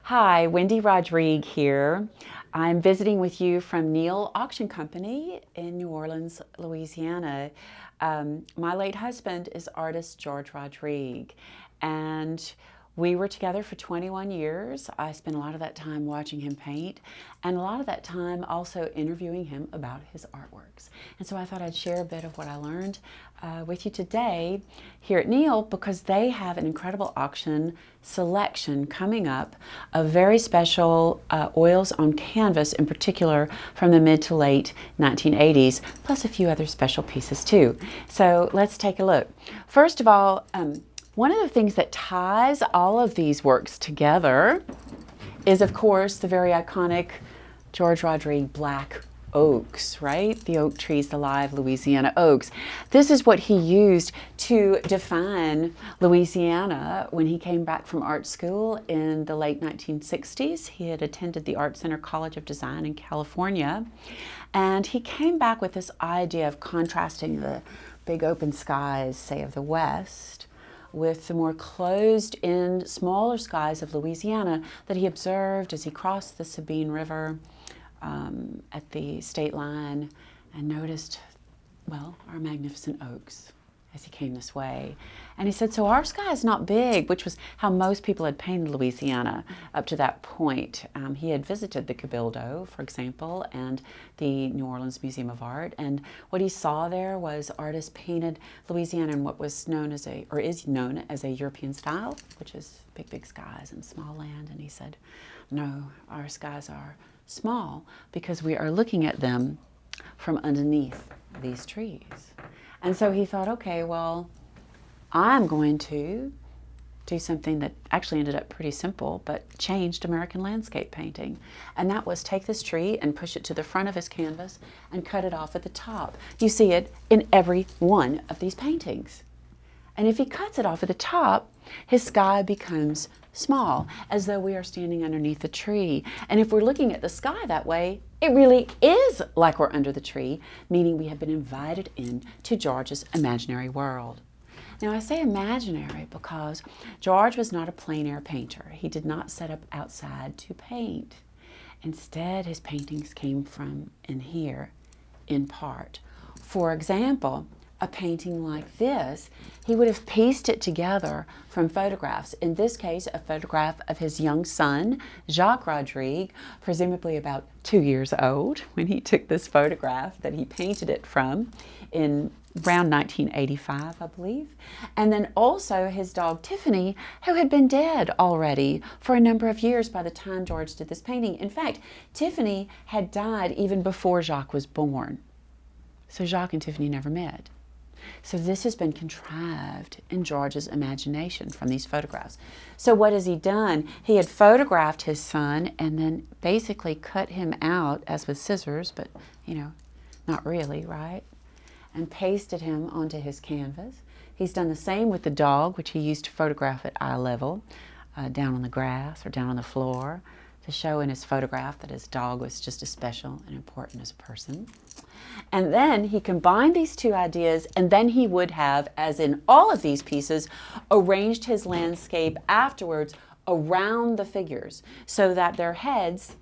Hi, Wendy Rodrigue here. I'm visiting with you from Neal Auction Company in New Orleans, Louisiana. My late husband is artist George Rodrigue, and we were together for 21 years. I spent a lot of that time watching him paint and a lot of that time also interviewing him about his artworks. And so I thought I'd share a bit of what I learned with you today here at Neal, because they have an incredible auction selection coming up of very special oils on canvas, in particular from the mid to late 1980s, plus a few other special pieces too. So let's take a look. First of all, one of the things that ties all of these works together is, of course, the very iconic George Rodrigue black oaks, right? The oak trees, the live Louisiana oaks. This is what he used to define Louisiana when he came back from art school in the late 1960s. He had attended the Art Center College of Design in California, and he came back with this idea of contrasting the big open skies, say, of the West with the more closed-in, smaller skies of Louisiana that he observed as he crossed the Sabine River at the state line and noticed, well, our magnificent oaks as he came this way. And he said, so our sky is not big, which was how most people had painted Louisiana up to that point. He had visited the Cabildo, for example, and the New Orleans Museum of Art, and what he saw there was artists painted Louisiana in what was known as or is known as a European style, which is big, big skies and small land. And he said, no, our skies are small because we are looking at them from underneath these trees. And so he thought, okay, well, I'm going to do something that actually ended up pretty simple, but changed American landscape painting. And that was take this tree and push it to the front of his canvas and cut it off at the top. You see it in every one of these paintings. And if he cuts it off at the top, his sky becomes small, as though we are standing underneath the tree. And if we're looking at the sky that way, it really is like we're under the tree, meaning we have been invited in to George's imaginary world. Now, I say imaginary because George was not a plein air painter. He did not set up outside to paint. Instead, his paintings came from in here, in part. For example, a painting like this, he would have pieced it together from photographs. In this case, a photograph of his young son, Jacques Rodrigue, presumably about 2 years old when he took this photograph that he painted it from in around 1985, I believe. And then also his dog Tiffany, who had been dead already for a number of years by the time George did this painting. In fact, Tiffany had died even before Jacques was born. So Jacques and Tiffany never met. So this has been contrived in George's imagination from these photographs. So what has he done? He had photographed his son and then basically cut him out, as with scissors, but not really, right? And pasted him onto his canvas. He's done the same with the dog, which he used to photograph at eye level, down on the grass or down on the floor, to show in his photograph that his dog was just as special and important as a person. And then he combined these two ideas, and then he would have, as in all of these pieces, arranged his landscape afterwards around the figures so that their heads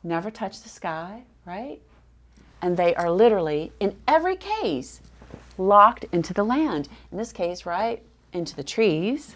never touch the sky, right? And they are literally, in every case, locked into the land. In this case, right, into the trees,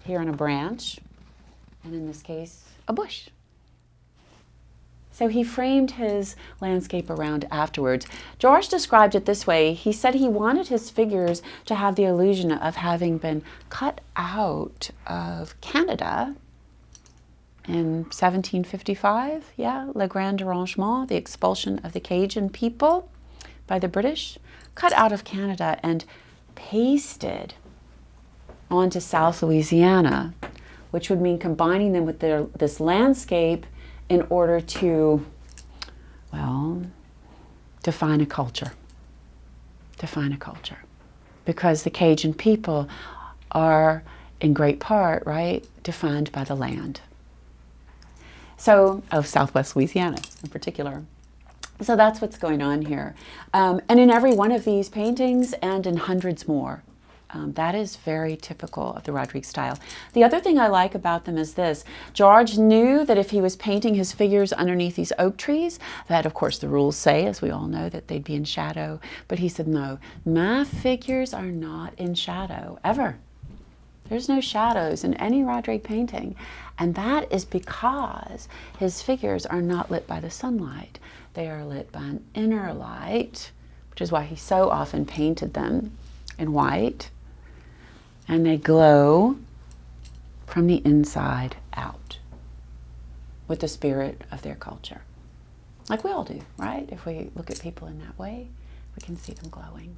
here in a branch, and in this case, a bush. So he framed his landscape around afterwards. George described it this way. He said he wanted his figures to have the illusion of having been cut out of Canada in 1755, Le Grand Arrangement, the expulsion of the Cajun people by the British, cut out of Canada and pasted onto South Louisiana, which would mean combining them with this landscape in order to, well, define a culture. Define a culture. Because the Cajun people are, in great part, right, defined by the land. So, of Southwest Louisiana in particular. So that's what's going on here. And in every one of these paintings, and in hundreds more, That is very typical of the Rodrigue style. The other thing I like about them is this. George knew that if he was painting his figures underneath these oak trees, that of course the rules say, as we all know, that they'd be in shadow. But he said, no, my figures are not in shadow, ever. There's no shadows in any Rodrigue painting. And that is because his figures are not lit by the sunlight. They are lit by an inner light, which is why he so often painted them in white. And they glow from the inside out with the spirit of their culture. Like we all do, right? If we look at people in that way, we can see them glowing.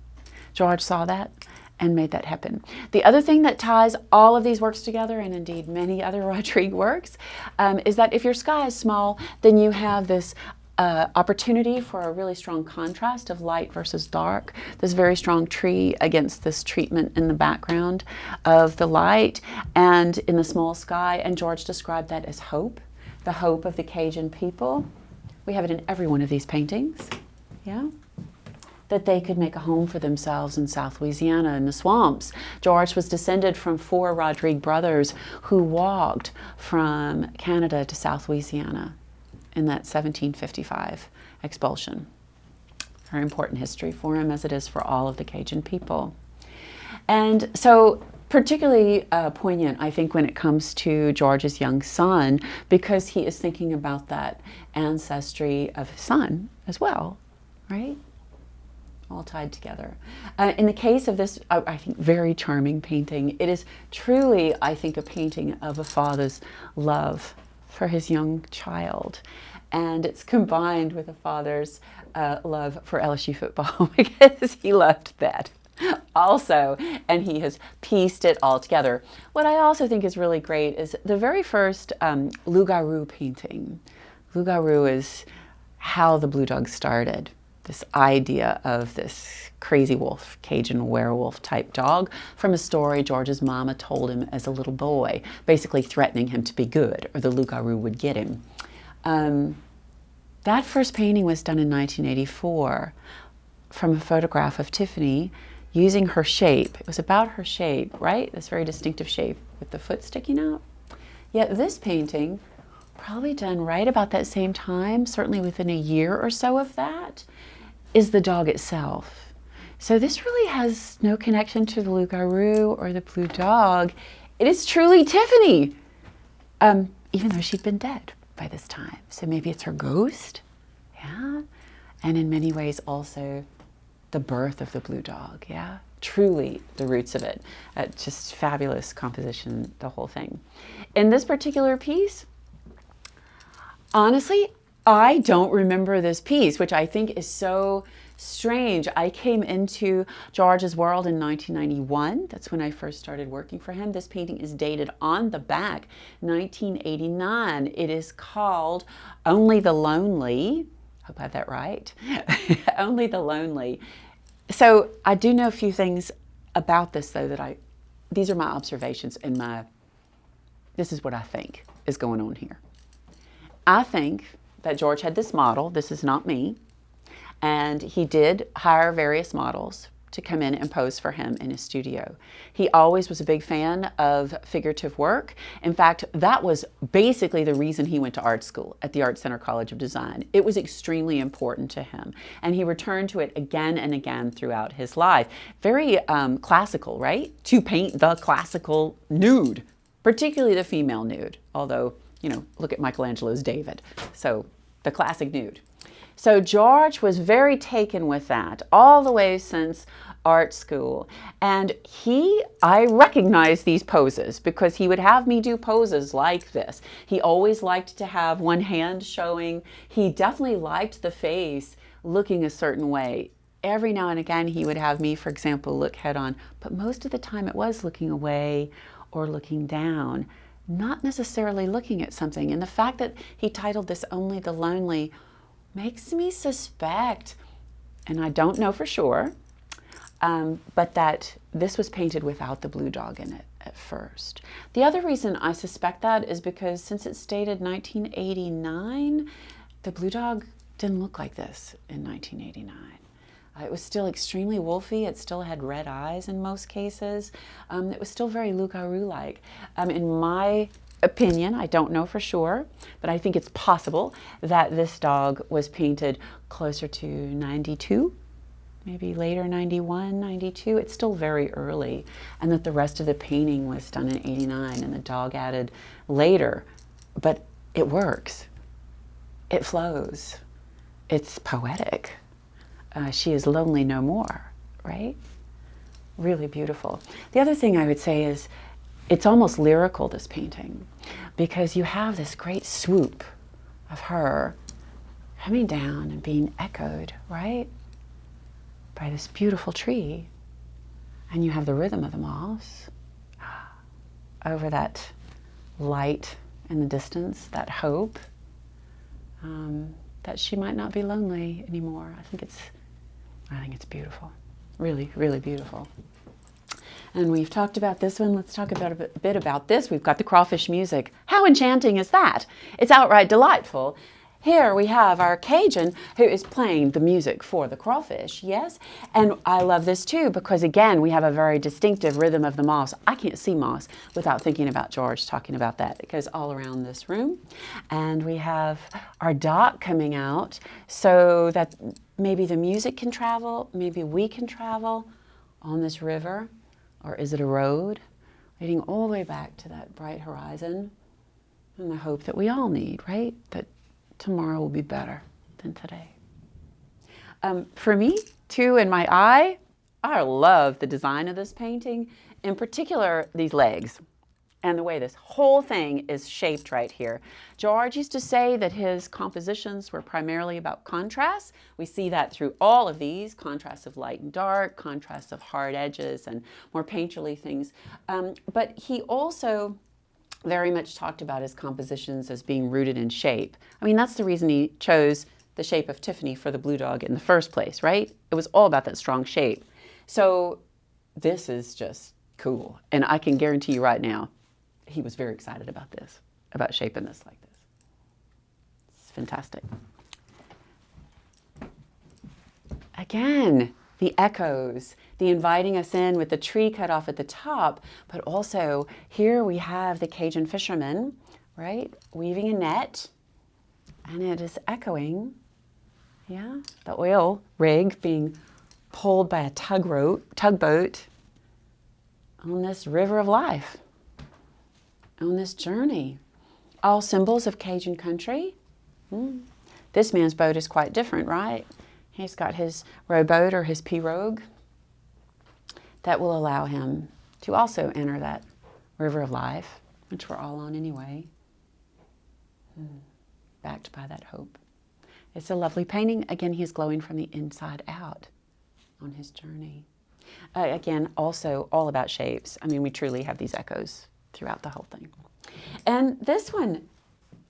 George saw that and made that happen. The other thing that ties all of these works together, and indeed many other Rodrigue works, is that if your sky is small, then you have this opportunity for a really strong contrast of light versus dark. This very strong tree against this treatment in the background of the light and in the small sky. And George described that as hope, the hope of the Cajun people. We have it in every one of these paintings, yeah? That they could make a home for themselves in South Louisiana in the swamps. George was descended from 4 Rodrigue brothers who walked from Canada to South Louisiana in that 1755 expulsion. Very important history for him, as it is for all of the Cajun people. And so particularly poignant, I think, when it comes to George's young son, because he is thinking about that ancestry of his son as well, right? All tied together. In the case of this, I think, very charming painting, it is truly, I think, a painting of a father's love for his young child. And it's combined with a father's love for LSU football because he loved that also, and he has pieced it all together. What I also think is really great is the very first loup-garou painting. Loup-garou is how the Blue Dog started. This idea of this crazy wolf, Cajun werewolf type dog from a story George's mama told him as a little boy, basically threatening him to be good or the loup-garou would get him. That first painting was done in 1984 from a photograph of Tiffany using her shape. It was about her shape, right? This very distinctive shape with the foot sticking out. Yet this painting, probably done right about that same time, certainly within a year or so of that, is the dog itself. So this really has no connection to the loup-garou or the blue dog. It is truly Tiffany, even though she'd been dead by this time. So maybe it's her ghost, yeah? And in many ways also the birth of the blue dog, yeah? Truly the roots of it. Just fabulous composition, the whole thing. In this particular piece, honestly, I don't remember this piece, which I think is so strange. I came into George's world in 1991. That's when I first started working for him. This painting is dated on the back, 1989. It is called Only the Lonely. Hope I have that right. Only the Lonely. So I do know a few things about this, though, these are my observations and this is what I think is going on here. I think that George had this model. This is not me. And he did hire various models to come in and pose for him in his studio. He always was a big fan of figurative work. In fact, that was basically the reason he went to art school at the Art Center College of Design. It was extremely important to him. And he returned to it again and again throughout his life. Very classical, right? To paint the classical nude, particularly the female nude. Although, you know, look at Michelangelo's David. So the classic nude. So George was very taken with that all the way since art school. And I recognize these poses because he would have me do poses like this. He always liked to have one hand showing. He definitely liked the face looking a certain way. Every now and again he would have me, for example, look head on, but most of the time it was looking away or looking down, not necessarily looking at something. And the fact that he titled this Only the Lonely makes me suspect, and I don't know for sure, but that this was painted without the blue dog in it at first. The other reason I suspect that is because since it's dated 1989, the blue dog didn't look like this in 1989. It was still extremely wolfy. It still had red eyes in most cases. It was still very loup-garou-like. In my opinion, I don't know for sure, but I think it's possible that this dog was painted closer to 92, maybe later 91, 92. It's still very early, and that the rest of the painting was done in 89 and the dog added later. But it works. It flows. It's poetic. She is lonely no more, right? Really beautiful. The other thing I would say is it's almost lyrical, this painting, because you have this great swoop of her coming down and being echoed, right, by this beautiful tree. And you have the rhythm of the moss over that light in the distance, that hope that she might not be lonely anymore. I think it's beautiful. Really, really beautiful. And we've talked about this one. Let's talk about a bit about this. We've got the crawfish music. How enchanting is that? It's outright delightful. Here we have our Cajun who is playing the music for the crawfish, yes? And I love this too because, again, we have a very distinctive rhythm of the moss. I can't see moss without thinking about George talking about that. It goes all around this room. And we have our dock coming out so that maybe the music can travel, maybe we can travel on this river. Or is it a road leading all the way back to that bright horizon and the hope that we all need, right? That tomorrow will be better than today. For me, too, in my eye, I love the design of this painting, in particular these legs and the way this whole thing is shaped right here. George used to say that his compositions were primarily about contrast. We see that through all of these, contrasts of light and dark, contrasts of hard edges and more painterly things. But he also very much talked about his compositions as being rooted in shape. I mean, that's the reason he chose the shape of Tiffany for the blue dog in the first place, right? It was all about that strong shape. So this is just cool. And I can guarantee you right now, he was very excited about this, about shaping this like this. It's fantastic. Again, the echoes, the inviting us in with the tree cut off at the top, but also here we have the Cajun fisherman, right, weaving a net, and it is echoing, yeah, the oil rig being pulled by a tugboat on this river of life. On this journey, all symbols of Cajun country. This man's boat is quite different, right? He's got his rowboat or his pirogue that will allow him to also enter that river of life, which we're all on anyway, backed by that hope. It's a lovely painting. Again, he's glowing from the inside out on his journey. Again, also all about shapes. I mean, we truly have these echoes throughout the whole thing. And this one,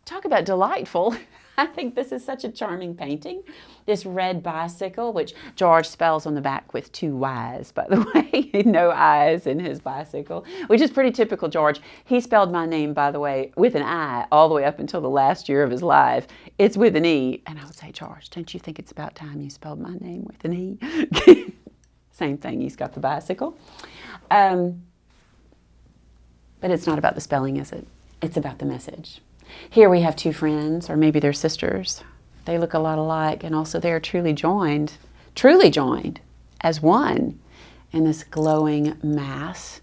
talk about delightful. I think this is such a charming painting. This red bicycle, which George spells on the back with 2 Y's, by the way. No I's in his bicycle, which is pretty typical George. He spelled my name, by the way, with an I all the way up until the last year of his life. It's with an E. And I would say, George, don't you think it's about time you spelled my name with an E? Same thing, he's got the bicycle. But it's not about the spelling, is it? It's about the message. Here we have 2 friends, or maybe they're sisters. They look a lot alike, and also they are truly joined as one in this glowing mass,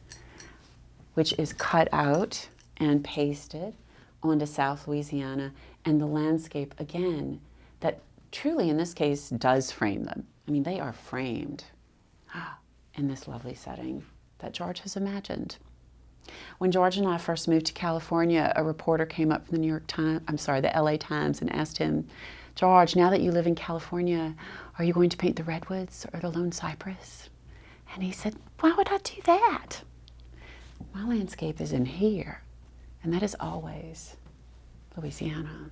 which is cut out and pasted onto South Louisiana, and the landscape, again, that truly in this case does frame them. I mean, they are framed in this lovely setting that George has imagined. When George and I first moved to California, a reporter came up from the LA Times, and asked him, George, now that you live in California, are you going to paint the redwoods or the lone cypress? And he said, why would I do that? My landscape is in here, and that is always Louisiana.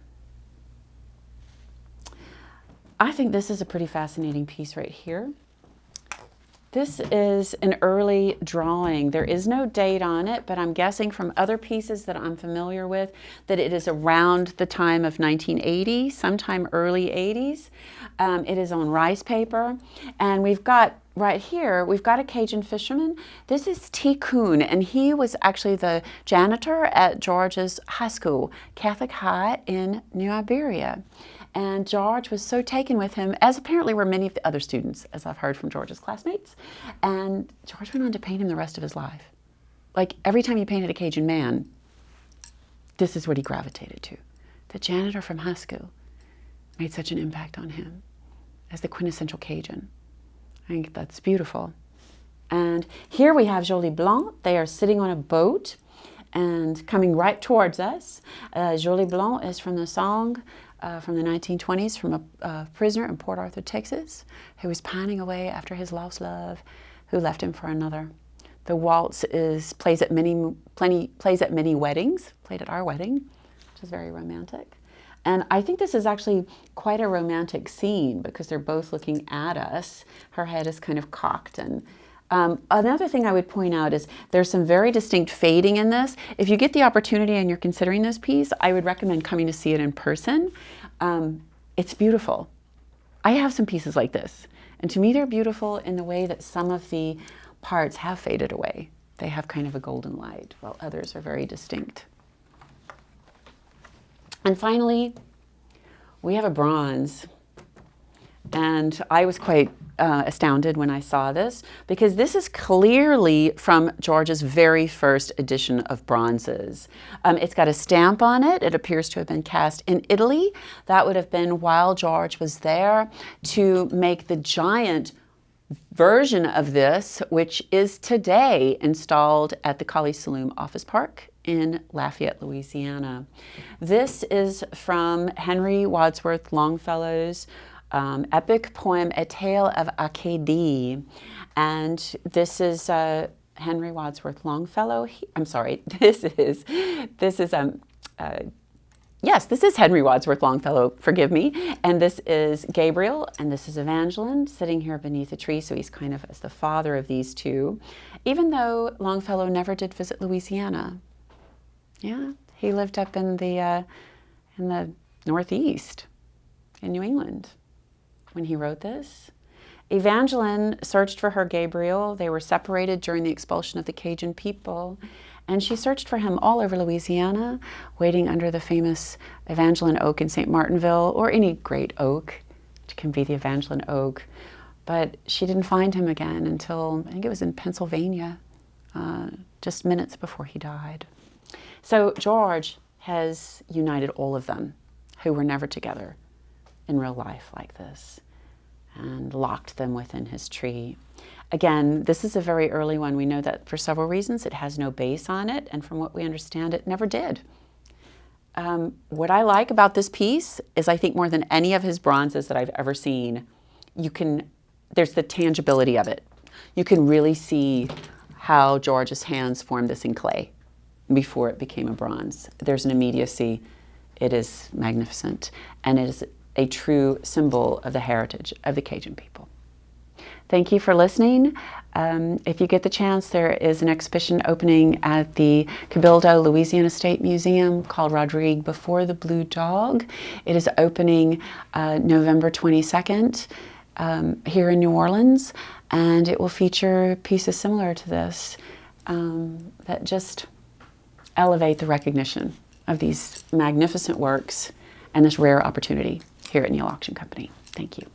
I think this is a pretty fascinating piece right here. This is an early drawing. There is no date on it, but I'm guessing from other pieces that I'm familiar with that it is around the time of 1980, sometime early 80s. It is on rice paper, and we've got right here, we've got a Cajun fisherman. This is T. Kuhn, and he was actually the janitor at George's high school, Catholic High in New Iberia. And George was so taken with him, as apparently were many of the other students, as I've heard from George's classmates. And George went on to paint him the rest of his life. Like every time he painted a Cajun man, this is what he gravitated to. The janitor from high school made such an impact on him as the quintessential Cajun. I think that's beautiful. And here we have Jolie Blanc. They are sitting on a boat and coming right towards us. Jolie Blanc is from the song from the 1920s, from a prisoner in Port Arthur, Texas, who was pining away after his lost love, who left him for another. The waltz plays at many weddings, played at our wedding, which is very romantic. And I think this is actually quite a romantic scene because they're both looking at us. Her head is kind of cocked. And another thing I would point out is there's some very distinct fading in this. If you get the opportunity and you're considering this piece, I would recommend coming to see it in person. It's beautiful. I have some pieces like this, and to me they're beautiful in the way that some of the parts have faded away. They have kind of a golden light, while others are very distinct. And finally, we have a bronze. And I was quite astounded when I saw this, because this is clearly from George's very first edition of bronzes. It's got a stamp on it. It appears to have been cast in Italy. That would have been while George was there to make the giant version of this, which is today installed at the Colley Saloon Office Park in Lafayette, Louisiana. This is from Henry Wadsworth Longfellow's epic poem, A Tale of Acadie. And this is Henry Wadsworth Longfellow. This is Henry Wadsworth Longfellow, forgive me. And this is Gabriel, and this is Evangeline sitting here beneath a tree. So he's kind of as the father of these two, even though Longfellow never did visit Louisiana. Yeah, he lived up in the Northeast in New England when he wrote this. Evangeline searched for her Gabriel. They were separated during the expulsion of the Cajun people, and she searched for him all over Louisiana, waiting under the famous Evangeline Oak in St. Martinville, or any great oak, which can be the Evangeline Oak. But she didn't find him again until, I think it was in Pennsylvania, just minutes before he died. So George has united all of them who were never together in real life like this, and locked them within his tree. Again, this is a very early one. We know that for several reasons. It has no base on it, and from what we understand, it never did. What I like about this piece is, I think more than any of his bronzes that I've ever seen, there's the tangibility of it. You can really see how George's hands formed this in clay before it became a bronze. There's an immediacy. It is magnificent, and it is a true symbol of the heritage of the Cajun people. Thank you for listening. If you get the chance, there is an exhibition opening at the Cabildo Louisiana State Museum called Rodrigue Before the Blue Dog. It is opening November 22nd here in New Orleans, and it will feature pieces similar to this that just elevate the recognition of these magnificent works and this rare opportunity here at Neal Auction Company. Thank you.